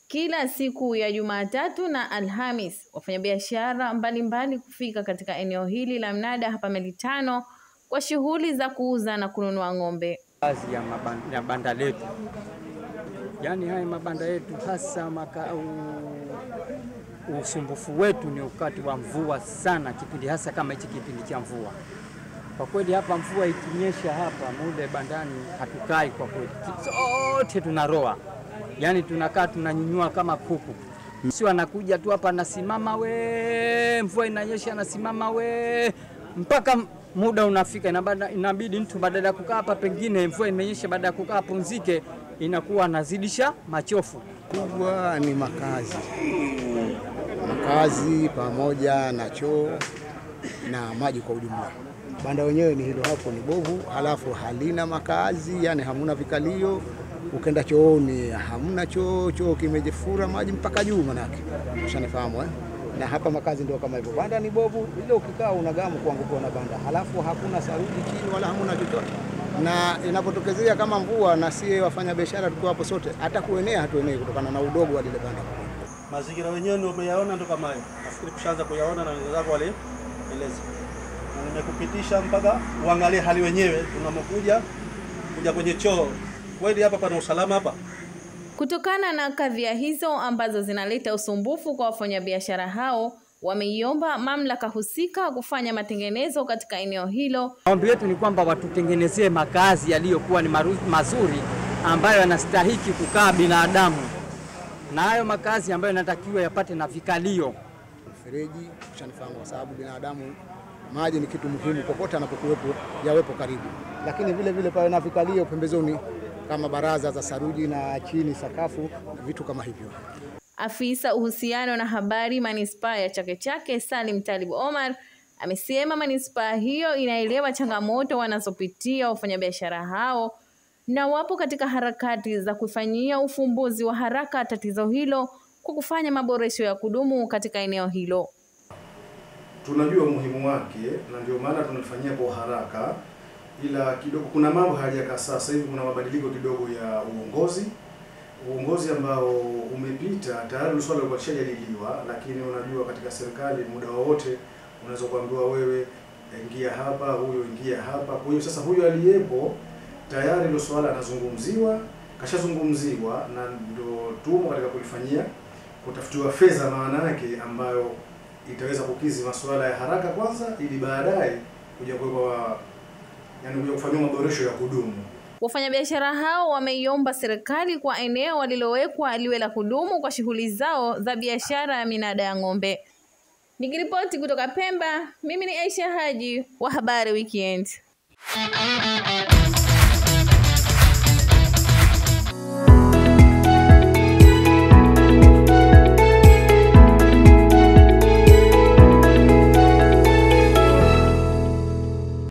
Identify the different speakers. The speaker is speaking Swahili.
Speaker 1: Kila siku ya Jumatatu na Alhamis, wafanyabiashara mbalimbali kufika katika eneo hili la mnada hapa Melitano kwa shughuli za kuuza na kununua ng'ombe.
Speaker 2: Kazi ya banda letu, yani haya mabanda yetu hasa usumbufu wetu ni wakati wa mvua sana, kipindi hasa kama hichi kipindi cha mvua. Kwa kweli hapa mvua ikinyesha hapa mule bandani hatukai kwa kweli. Sote tunaroa. Yani tunakaa tunanyunyua kama kuku. Sio anakuja tu hapa anasimama mvua inanyesha anasimama mpaka muda unafika inabidi mtu badala ya kukaa hapa pengine mvua imenyesha baada ya kukaa pumzike inakuwa anazidisha machofu.
Speaker 3: Kubwa ni makazi pamoja na choo na maji kwa ujumla. Banda wenyewe ni hilo hapo ni bovu, halafu halina makazi, yani hamuna vikalio. Ukenda chooni hamuna choo kimejefura maji mpaka juu manake. Ushanifahamu Na hapa makazi ndio kama hivyo. Banda ni bovu, ile ukikaa unagamu kuanguka na banda. Halafu hakuna saruji chini wala hamuna chochote. Na inapotokezea kama mvua na sie wafanya biashara tuko hapo sote, hata kuenea hatuenei kutokana na udogo wa lile banda.
Speaker 4: Mazingira wenyewe ndio umeyaona ndo kama hayo. Nafikiri kushaanza kuyaona na wenzako wale eleza. Na nimekupitisha mpaka uangalie hali wenyewe tunamokuja kwenye choo. Kweli hapa pana usalama hapa?
Speaker 1: Kutokana na kadhia hizo ambazo zinaleta usumbufu kwa wafanyabiashara hao, wameiomba mamlaka husika kufanya matengenezo katika eneo hilo.
Speaker 2: Ombi letu ni kwamba watutengenezee makazi yaliyokuwa ni mazuri ambayo yanastahili kukaa binadamu. Na hayo makazi ambayo yanatakiwa yapate na vikalio.
Speaker 3: Mfereji ushanifahamu kwa sababu binadamu maji ni kitu muhimu popote anapokuwepo yawepo karibu. Lakini vile vile pawe na vikalio pembezoni kama baraza za saruji na chini sakafu vitu kama hivyo.
Speaker 1: Afisa uhusiano na habari manispaa ya Chake Chake Salim Talib Omar amesema manispaa hiyo inaelewa changamoto wanazopitia wafanyabiashara hao na wapo katika harakati za kufanyia ufumbuzi wa haraka tatizo hilo kwa kufanya maboresho ya kudumu katika eneo hilo.
Speaker 5: Tunajua umuhimu wake na ndio maana tunafanyia kwa haraka, ila kidogo kuna mambo hayajakaa sasa hivi. Kuna mabadiliko kidogo ya uongozi ambao umepita tayari, swala lilikuwa lishajadiliwa, lakini unajua katika serikali muda wote unaweza kuambiwa wewe ingia hapa, huyo ingia hapa. Kwa hiyo sasa huyo aliyepo tayari ndio swala anazungumziwa, kashazungumziwa na ndio tumo katika kulifanyia kutafutiwa fedha maana yake ambayo itaweza kukizi masuala ya haraka kwanza ili baadaye kuja kuwekwa kuja kufanywa maboresho ya kudumu.
Speaker 1: Wafanyabiashara hao wameiomba serikali kwa eneo walilowekwa liwe la kudumu kwa shughuli zao za biashara ya minada ya ng'ombe. Nikiripoti kutoka Pemba, mimi ni Aisha Haji wa Habari Weekend.